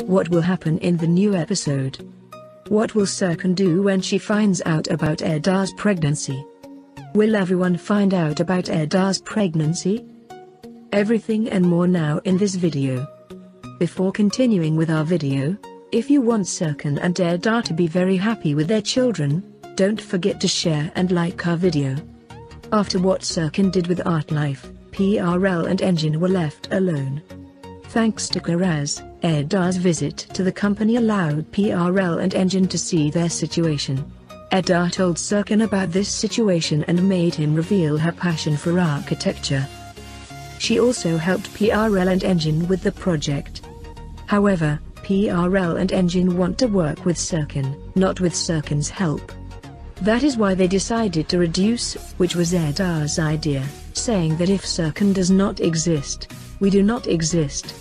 What will happen in the new episode? What will Serkan do when she finds out about Eda's pregnancy? Will everyone find out about Eda's pregnancy? Everything and more now in this video. Before continuing with our video, if you want Serkan and Eda to be very happy with their children, don't forget to share and like our video. After what Serkan did with Artlife, PRL and Engin were left alone. Thanks to Kiraz, Eda's visit to the company allowed PRL and Engin to see their situation. Eda told Serkan about this situation and made him reveal her passion for architecture. She also helped PRL and Engin with the project. However, PRL and Engin want to work with Serkan, not with Serkan's help. That is why they decided to reduce, which was Eda's idea, saying that if Serkan does not exist, we do not exist.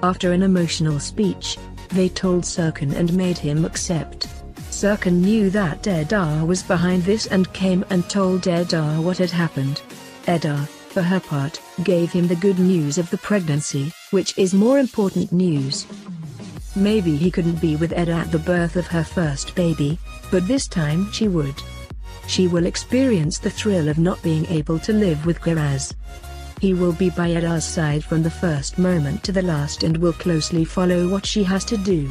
After an emotional speech, they told Serkan and made him accept. Serkan knew that Eda was behind this and came and told Eda what had happened. Eda, for her part, gave him the good news of the pregnancy, which is more important news. Maybe he couldn't be with Eda at the birth of her first baby, but this time she would. She will experience the thrill of not being able to live with Kiraz. He will be by Eda's side from the first moment to the last and will closely follow what she has to do.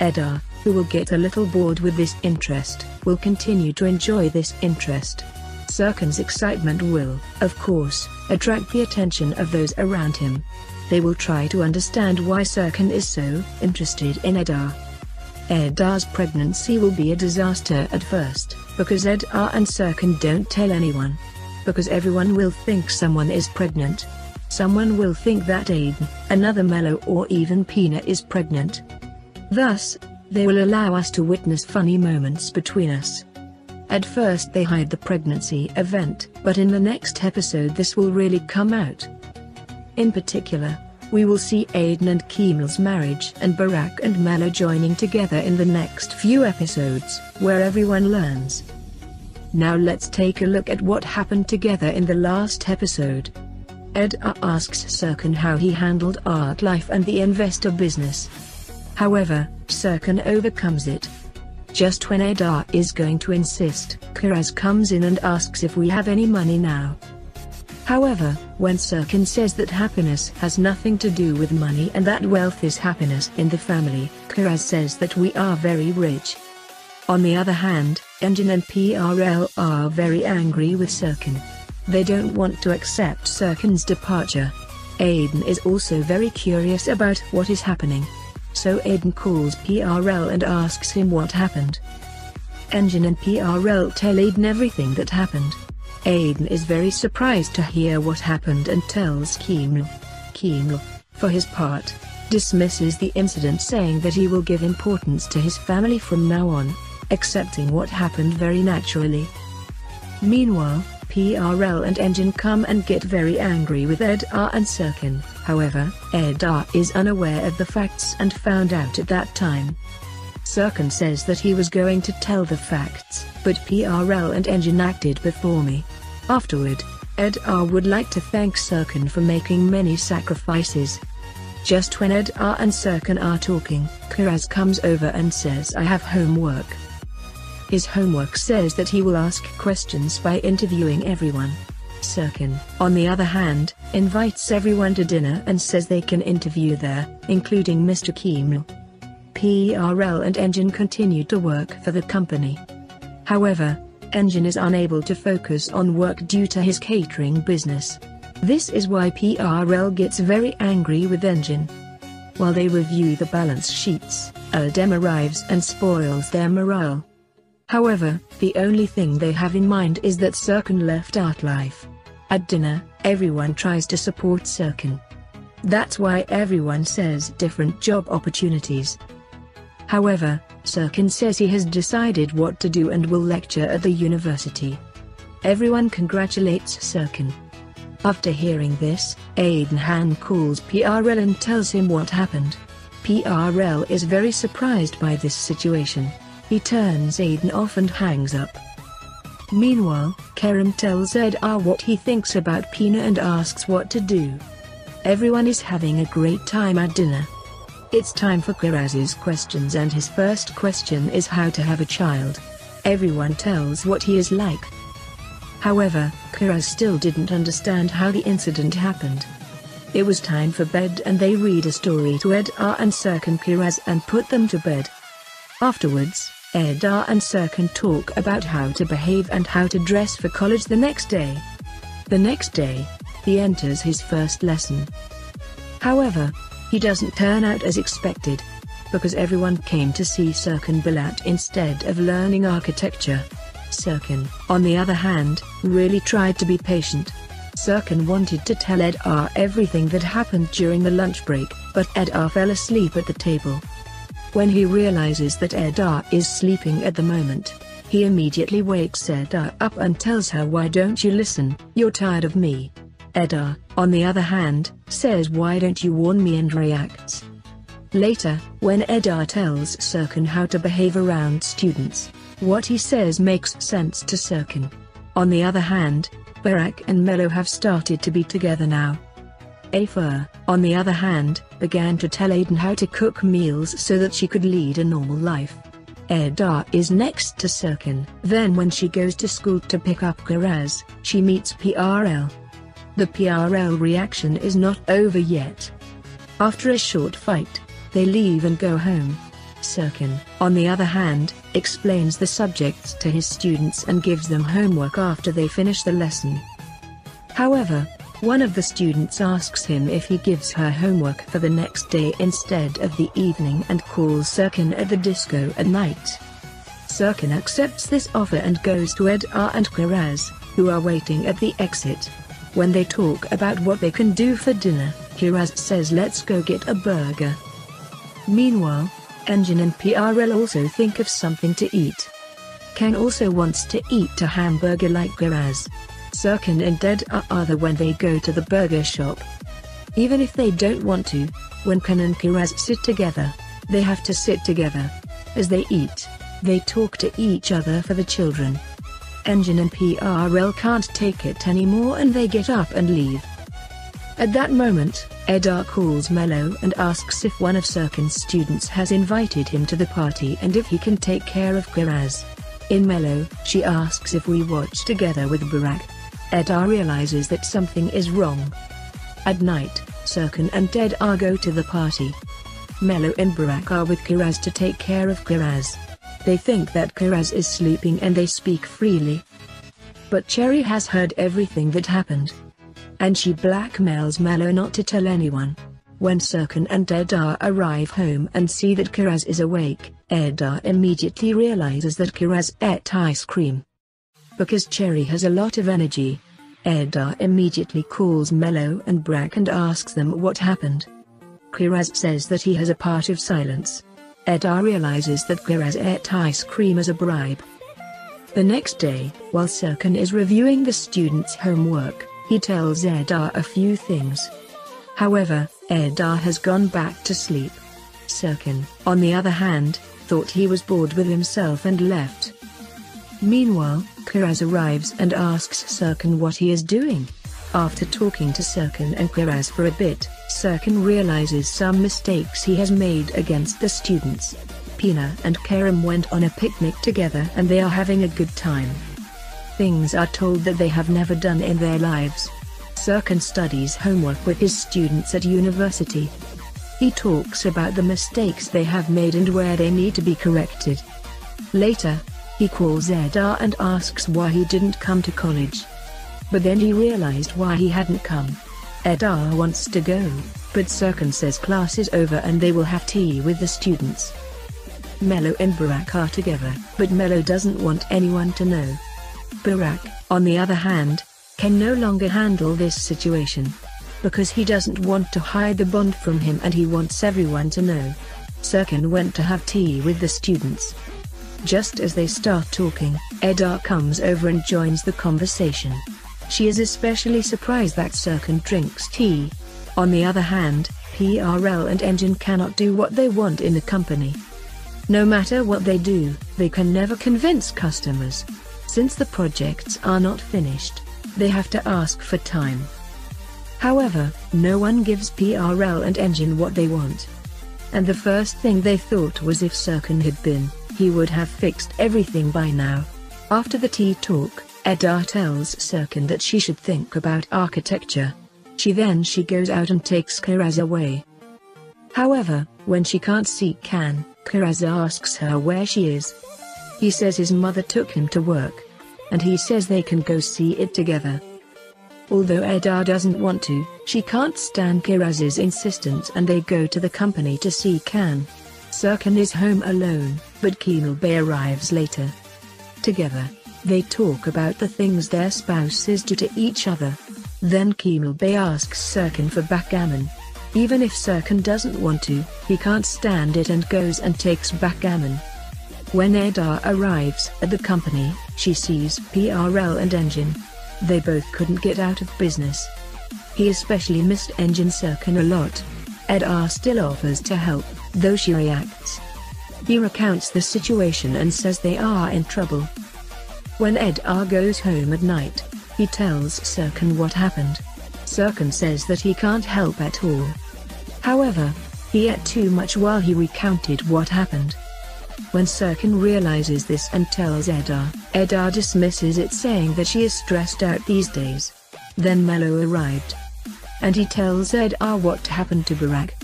Eda, who will get a little bored with this interest, will continue to enjoy this interest. Serkan's excitement will, of course, attract the attention of those around him. They will try to understand why Serkan is so interested in Eda. Eda's pregnancy will be a disaster at first, because Eda and Serkan don't tell anyone. Because everyone will think someone is pregnant. Someone will think that Aiden, another Mello or even Pina is pregnant. Thus, they will allow us to witness funny moments between us. At first they hide the pregnancy event, but in the next episode this will really come out. In particular, we will see Aiden and Kemal's marriage and Barak and Mello joining together in the next few episodes, where everyone learns. Now let's take a look at what happened together in the last episode. Eda asks Serkan how he handled Artlife and the investor business. However, Serkan overcomes it. Just when Eda is going to insist, Kiraz comes in and asks if we have any money now. However, when Serkan says that happiness has nothing to do with money and that wealth is happiness in the family, Kiraz says that we are very rich. On the other hand, Engin and PRL are very angry with Serkan. They don't want to accept Serkan's departure. Aiden is also very curious about what is happening. So Aiden calls PRL and asks him what happened. Engin and PRL tell Aiden everything that happened. Aiden is very surprised to hear what happened and tells Kemal. Kemal, for his part, dismisses the incident saying that he will give importance to his family from now on, accepting what happened very naturally. Meanwhile, PRL and Engin come and get very angry with Eda and Serkan. However, Eda is unaware of the facts and found out at that time. Serkan says that he was going to tell the facts, but PRL and Engin acted before me. Afterward, Eda would like to thank Serkan for making many sacrifices. Just when Eda and Serkan are talking, Kiraz comes over and says I have homework. His homework says that he will ask questions by interviewing everyone. Serkan, on the other hand, invites everyone to dinner and says they can interview there, including Mr. Kemal. PRL and Engin continue to work for the company. However, Engin is unable to focus on work due to his catering business. This is why PRL gets very angry with Engin. While they review the balance sheets, Adem arrives and spoils their morale. However, the only thing they have in mind is that Serkan left Artlife. At dinner, everyone tries to support Serkan. That's why everyone says different job opportunities. However, Serkan says he has decided what to do and will lecture at the university. Everyone congratulates Serkan. After hearing this, Aiden calls PRL and tells him what happened. PRL is very surprised by this situation. He turns Aiden off and hangs up. Meanwhile, Kerem tells Eda what he thinks about Pina and asks what to do. Everyone is having a great time at dinner. It's time for Kiraz's questions, and his first question is how to have a child. Everyone tells what he is like. However, Kiraz still didn't understand how the incident happened. It was time for bed, and they read a story to Eda and Serkan Kiraz and put them to bed. Afterwards, Eda and Serkan talk about how to behave and how to dress for college the next day. The next day, he enters his first lesson. However, he doesn't turn out as expected, because everyone came to see Serkan Balat instead of learning architecture. Serkan, on the other hand, really tried to be patient. Serkan wanted to tell Eda everything that happened during the lunch break, but Eda fell asleep at the table. When he realizes that Eda is sleeping at the moment, he immediately wakes Eda up and tells her, "Why don't you listen? You're tired of me." Eda, on the other hand, says, "Why don't you warn me?" and reacts. Later, when Eda tells Serkan how to behave around students, what he says makes sense to Serkan. On the other hand, Barak and Melo have started to be together now. Afur, on the other hand, began to tell Aiden how to cook meals so that she could lead a normal life. Eda is next to Serkan. Then when she goes to school to pick up Kiraz, she meets PRL. The PRL reaction is not over yet. After a short fight, they leave and go home. Serkan, on the other hand, explains the subjects to his students and gives them homework after they finish the lesson. However, one of the students asks him if he gives her homework for the next day instead of the evening and calls Serkan at the disco at night. Serkan accepts this offer and goes to Eda and Kiraz, who are waiting at the exit. When they talk about what they can do for dinner, Kiraz says, "Let's go get a burger." Meanwhile, Engin and PRL also think of something to eat. Ken also wants to eat a hamburger like Kiraz. Serkan and Eda are there when they go to the burger shop. Even if they don't want to, when Ken and Kiraz sit together, they have to sit together. As they eat, they talk to each other for the children. Engin and PRL can't take it anymore and they get up and leave. At that moment, Eda calls Melo and asks if one of Serkan's students has invited him to the party and if he can take care of Kiraz. In Melo, she asks if we watch together with Barak. Eda realizes that something is wrong. At night, Serkan and Eda go to the party. Melo and Barak are with Kiraz to take care of Kiraz. They think that Kiraz is sleeping and they speak freely. But Cherry has heard everything that happened, and she blackmails Melo not to tell anyone. When Serkan and Eda arrive home and see that Kiraz is awake, Eda immediately realizes that Kiraz ate ice cream. Because Cherry has a lot of energy, Eda immediately calls Melo and Barak and asks them what happened. Kiraz says that he has a part of silence. Eda realizes that Kiraz ate ice cream as a bribe. The next day, while Serkan is reviewing the students' homework, he tells Eda a few things. However, Eda has gone back to sleep. Serkan, on the other hand, thought he was bored with himself and left. Meanwhile, Kiraz arrives and asks Serkan what he is doing. After talking to Serkan and Kiraz for a bit, Serkan realizes some mistakes he has made against the students. Pina and Kerem went on a picnic together and they are having a good time. Things are told that they have never done in their lives. Serkan studies homework with his students at university. He talks about the mistakes they have made and where they need to be corrected. Later, he calls Eda and asks why he didn't come to college. But then he realized why he hadn't come. Eda wants to go, but Serkan says class is over and they will have tea with the students. Melo and Barak are together, but Melo doesn't want anyone to know. Barak, on the other hand, can no longer handle this situation, because he doesn't want to hide the bond from him and he wants everyone to know. Serkan went to have tea with the students. Just as they start talking, Eda comes over and joins the conversation. She is especially surprised that Serkan drinks tea. On the other hand, PRL and Engin cannot do what they want in the company. No matter what they do, they can never convince customers. Since the projects are not finished, they have to ask for time. However, no one gives PRL and Engin what they want. and the first thing they thought was if Serkan had been, he would have fixed everything by now. After the tea talk, Eda tells Serkan that she should think about architecture. She goes out and takes Kiraz away. However, when she can't see Can, Kiraz asks her where she is. He says his mother took him to work, and he says they can go see it together. Although Eda doesn't want to, she can't stand Kiraz's insistence and they go to the company to see Can. Serkan is home alone, but Kemal Bey arrives later. Together, they talk about the things their spouses do to each other. Then Kemal Bey asks Serkan for backgammon. Even if Serkan doesn't want to, he can't stand it and goes and takes backgammon. When Eda arrives at the company, she sees PRL and Engin. They both couldn't get out of business. He especially missed Engin Serkan a lot. Eda still offers to help, though she reacts. He recounts the situation and says they are in trouble. When Eda goes home at night, he tells Serkan what happened. Serkan says that he can't help at all. However, he ate too much while he recounted what happened. When Serkan realizes this and tells Eda, Eda dismisses it, saying that she is stressed out these days. Then Melo arrived, and he tells Eda what happened to Barak.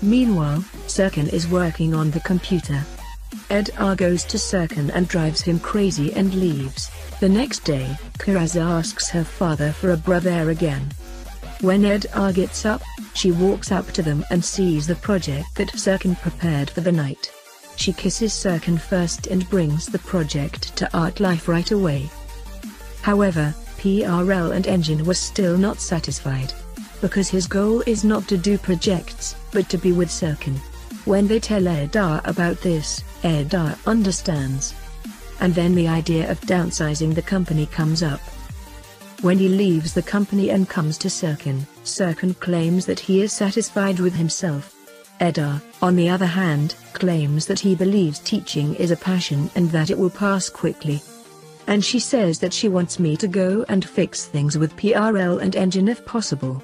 Meanwhile, Serkan is working on the computer. Eda goes to Serkan and drives him crazy and leaves. The next day, Kiraz asks her father for a brother again. When Eda gets up, she walks up to them and sees the project that Serkan prepared for the night. She kisses Serkan first and brings the project to Art Life right away. However, PRL and Engin was still not satisfied. Because his goal is not to do projects, but to be with Serkan. When they tell Eda about this, Eda understands. And then the idea of downsizing the company comes up. When he leaves the company and comes to Serkan, Serkan claims that he is satisfied with himself. Eda, on the other hand, claims that he believes teaching is a passion and that it will pass quickly. And she says that she wants me to go and fix things with PRL and Engin if possible.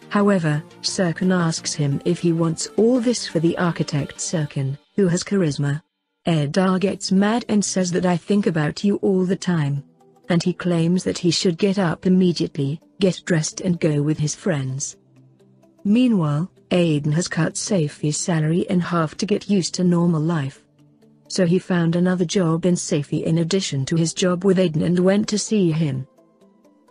However, Serkan asks him if he wants all this for the architect Serkan, who has charisma. Eda gets mad and says that I think about you all the time. And he claims that he should get up immediately, get dressed and go with his friends. Meanwhile, Aiden has cut Safi's salary in half to get used to normal life. So he found another job in Safi in addition to his job with Aiden and went to see him.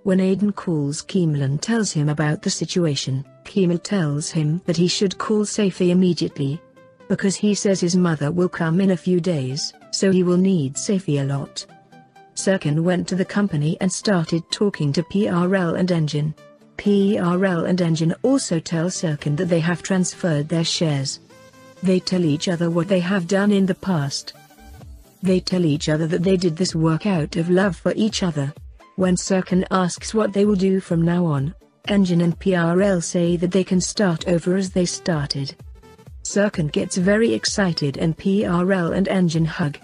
When Aiden calls Kemal and tells him about the situation, Kemal tells him that he should call Safi immediately. Because he says his mother will come in a few days, so he will need Safi a lot. Serkan went to the company and started talking to PRL and Engin. PRL and Engin also tell Serkan that they have transferred their shares. They tell each other what they have done in the past. They tell each other that they did this work out of love for each other. When Serkan asks what they will do from now on, Engin and PRL say that they can start over as they started. Serkan gets very excited and PRL and Engin hug.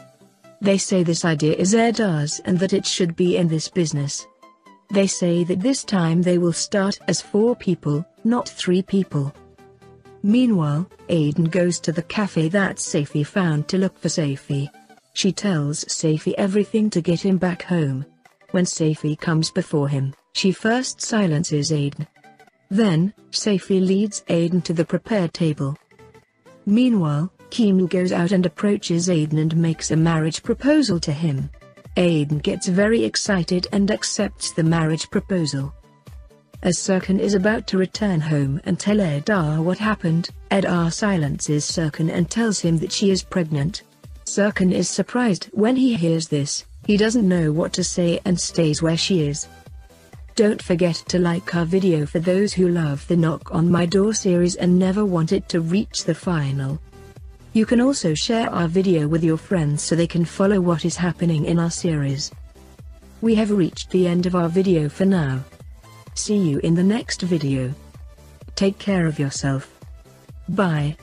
They say this idea is Eda's and that it should be in this business. They say that this time they will start as 4 people, not 3 people. Meanwhile, Aiden goes to the cafe that Safi found to look for Safi. She tells Safi everything to get him back home. When Safi comes before him, she first silences Aiden. Then, Safi leads Aiden to the prepared table. Meanwhile, Kemal goes out and approaches Aiden and makes a marriage proposal to him. Aiden gets very excited and accepts the marriage proposal. As Serkan is about to return home and tell Eda what happened, Eda silences Serkan and tells him that she is pregnant. Serkan is surprised when he hears this, he doesn't know what to say and stays where she is. Don't forget to like our video for those who love the Knock on My Door series and never want it to reach the final. You can also share our video with your friends so they can follow what is happening in our series. We have reached the end of our video for now. See you in the next video. Take care of yourself. Bye.